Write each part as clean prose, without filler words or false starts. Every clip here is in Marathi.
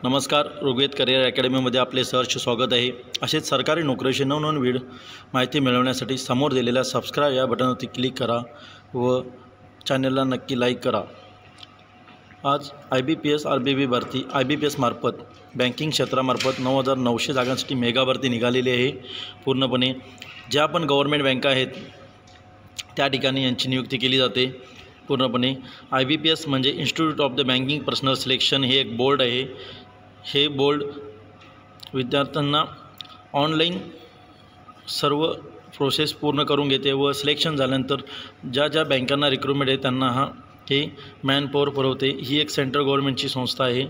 नमस्कार. ऋग्वेद करिअर अकॅडमीमध्ये आपले सहर्ष स्वागत आहे. असेच सरकारी नोकरीची नवनवीन माहिती मिळवण्यासाठी समोर दिलेल्या सबस्क्राईब या बटनवरती क्लिक करा व चॅनलला नक्की लाईक करा. आज IBPS RBB भरती IBPS मार्फत बँकिंग क्षेत्रामार्फत 9,900 जागांसाठी मेगा भरती निघालेली आहे. पूर्णपणे ज्या पण गव्हर्नमेंट बँका आहेत त्या ठिकाणी यांची नियुक्ती केली जाते. पूर्णपणे IBPS म्हणजे institute of the banking personal selection हे एक बोर्ड आहे. हे बोर्ड विद्यार्थ्यांना ऑनलाईन सर्व प्रोसेस पूर्ण करून घेते व सिलेक्शन झाल्यानंतर ज्या बँकांना रिक्रुटमेंट आहे त्यांना हे मॅनपॉवर पुरवते. ही एक सेंट्रल गव्हर्नमेंटची संस्था आहे.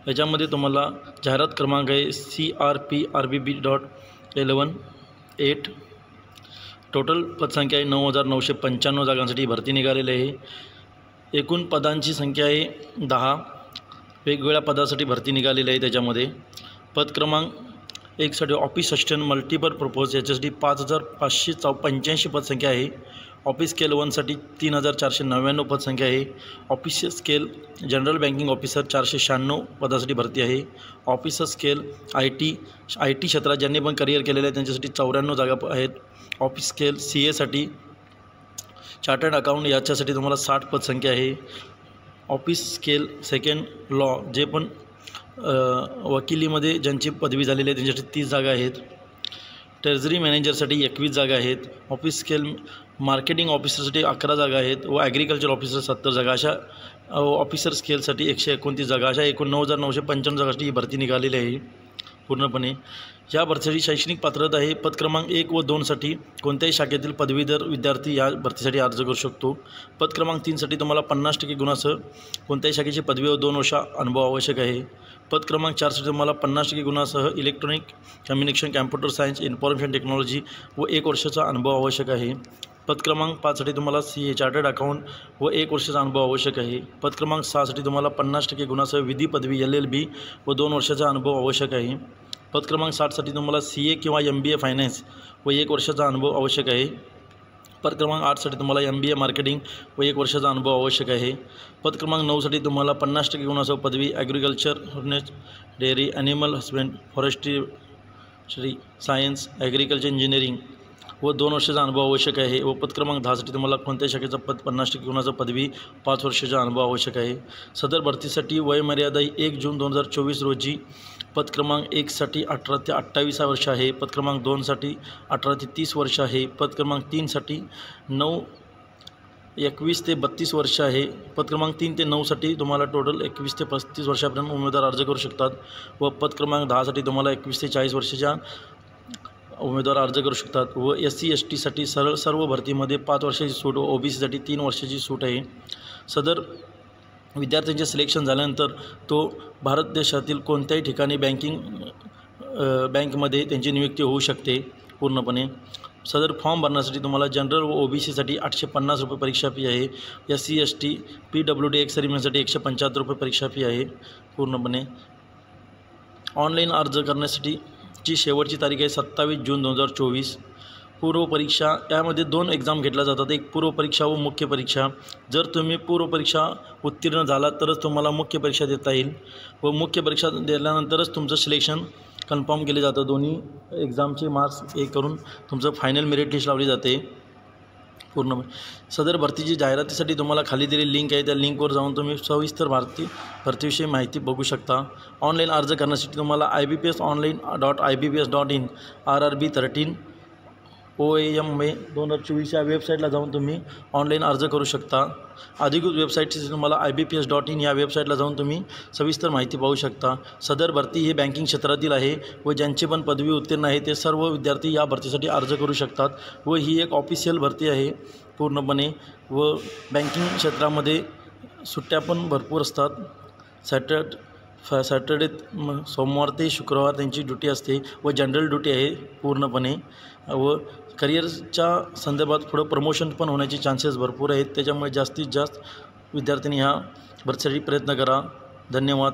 याच्यामध्ये तुम्हाला जाहिरात क्रमांक आहे CRPRBB.11.8. टोटल पदसंख्या आहे 9,995 जागांसाठी भरती निघालेली आहे. एकूण पदांची संख्या आहे 10. वेगवेगळ्या पदासाठी भरती निघालेली आहे. त्याच्यामध्ये पद क्रमांक 1साठी ऑफिस असिस्टंट मल्टिपल पर्पज याच्यासाठी 5,585 पदसंख्या आहे. ऑफिस स्केल 1साठी 3,499 पदसंख्या आहे. Office scale general banking officer 496 पदासाठी भरती आहे. ऑफिसर स्केल IT क्षेत्रात ज्यांनी पण करिअर केलेलं आहे त्यांच्यासाठी 94 जागा आहेत. ऑफिस स्केल CA साठी चार्टर्ड अकाउंट याच्यासाठी तुम्हाला 60 पदसंख्या आहे. ऑफिस स्केल सेकंड लॉ जे पण वकिलीमध्ये ज्यांची पदवी झालेली आहे त्यांच्यासाठी 30 जागा आहेत. ट्रेझरी मॅनेजरसाठी 21 जागा आहेत. ऑफिस स्केल मार्केटिंग ऑफिसरसाठी 11 जागा आहेत व ॲग्रिकल्चर ऑफिसर 70 जागा. अशा ऑफिसर स्केलसाठी 129 जागा. अशा एकूण 9,995 जागासाठी ही भरती निघालेली आहे. पूर्णपणे या भरतीसाठी शैक्षणिक पात्रता आहे. पद क्रमांक 1 व 2साठी कोणत्याही शाखेतील पदवीधर विद्यार्थी या भरतीसाठी अर्ज करू शकतो. पद क्रमांक 3साठी तुम्हाला 50% गुणासह कोणत्याही शाखेची पदवी व 2 वर्ष अनुभव आवश्यक आहे. पद क्रमांक 4साठी तुम्हाला 50% गुणासह electronic communication, computer science, information technology व 1 वर्षाचा अनुभव आवश्यक आहे. पद क्रमांक 5साठी तुम्हाला CA चार्टर्ड अकाउंट व 1 वर्षाचा अनुभव आवश्यक आहे. पद क्रमांक 6साठी तुम्हाला 50% गुणासह विधी पदवी LLB व 2 वर्षाचा अनुभव आवश्यक आहे. पद क्रमांक 60साठी तुम्हाला CA किंवा MBA फायनान्स व 1 वर्षाचा अनुभव आवश्यक आहे. पद क्रमांक 8साठी तुम्हाला MBA मार्केटिंग व 1 वर्षाचा अनुभव आवश्यक आहे. पद क्रमांक 9साठी तुम्हाला 50% गुणासह पदवी agriculture, dairy, animal husband, forestry science, agriculture engineering व 2 वर्षाचा अनुभव आवश्यक आहे. व पद क्रमांक 10साठी तुम्हाला कोणत्याही शाखेचा 50% गुणाचा पदवी 5 वर्षाचा अनुभव आवश्यक आहे. सदर भरतीसाठी वयमर्यादा 1 जून 2024 रोजी पद क्रमांक 1साठी 18 ते 28 वर्ष आहे. पद क्रमांक 2साठी 18 ते 30 वर्ष आहे. पद क्रमांक 3साठी 21 ते 32 वर्ष आहे. पद क्रमांक 3 ते 9साठी तुम्हाला टोटल 21 ते 35 वर्षापर्यंत उमेदवार अर्ज करू शकतात. व पद क्रमांक 10साठी तुम्हाला 21 ते 40 वर्षाच्या उमेदवार अर्ज करू शकतात. व SC ST साठी सर्व भरतीमध्ये 5 वर्षाची सूट व OBC साठी 3 वर्षाची सूट आहे. सदर विद्यार्थ्यांचे सिलेक्शन झाल्यानंतर तो भारत देशातील कोणत्याही ठिकाणी बँकमध्ये त्यांची नियुक्ती होऊ शकते. पूर्णपणे सदर फॉर्म भरण्यासाठी तुम्हाला जनरल व OBC साठी 850 रुपये परीक्षा फी आहे. SC ST PWD एक्स सर्व्हिससाठी 175 रुपये परीक्षा फी आहे. पूर्णपणे ऑनलाईन अर्ज करण्यासाठी ची शेवटची तारीख आहे 27 जून 2024. पूर्वपरीक्षा यामध्ये 2 एक्झाम घेतल्या जातात. एक पूर्वपरीक्षा व मुख्य परीक्षा. जर तुम्ही पूर्वपरीक्षा उत्तीर्ण झाला तरच तुम्हाला मुख्य परीक्षा देता येईल व मुख्य परीक्षा दिल्यानंतरच तुमचं सिलेक्शन कन्फर्म केले जातं. दोन्ही एक्झामचे मार्क्स हे करून तुमचं फायनल मेरिट लिस्ट लावली जाते. पूर्ण सदर भरतीची जाहिरातीसाठी तुम्हाला खाली दिलेली लिंक आहे त्या लिंकवर जाऊन तुम्ही सविस्तर भरतीविषयी माहिती बघू शकता. ऑनलाईन अर्ज करण्यासाठी तुम्हाला IBPS.online.IBPS.in RRB 13 OAM मे 2024 या वेबसाईटला जाऊन तुम्ही ऑनलाईन अर्ज करू शकता. अधिकृत वेबसाईटची तुम्हाला IBPS.in या वेबसाईटला जाऊन तुम्ही सविस्तर माहिती पाहू शकता. सदर भरती ही बँकिंग क्षेत्रातील आहे व ज्यांची पण पदवी उत्तीर्ण आहे ते सर्व विद्यार्थी या भरतीसाठी अर्ज करू शकतात. व ही एक ऑफिशियल भरती आहे पूर्णपणे. व बँकिंग क्षेत्रामध्ये सुट्ट्या पण भरपूर असतात. सॅटर्डे सोमवार ते शुक्रवार त्यांची ड्युटी असते व जनरल ड्युटी आहे पूर्णपणे. व करिअरच्या संदर्भात पुढं प्रमोशन पण होण्याचे चान्सेस भरपूर आहेत. त्याच्यामुळे जास्तीत जास्त विद्यार्थ्यांनी ह्या भरतीसाठी प्रयत्न करा. धन्यवाद.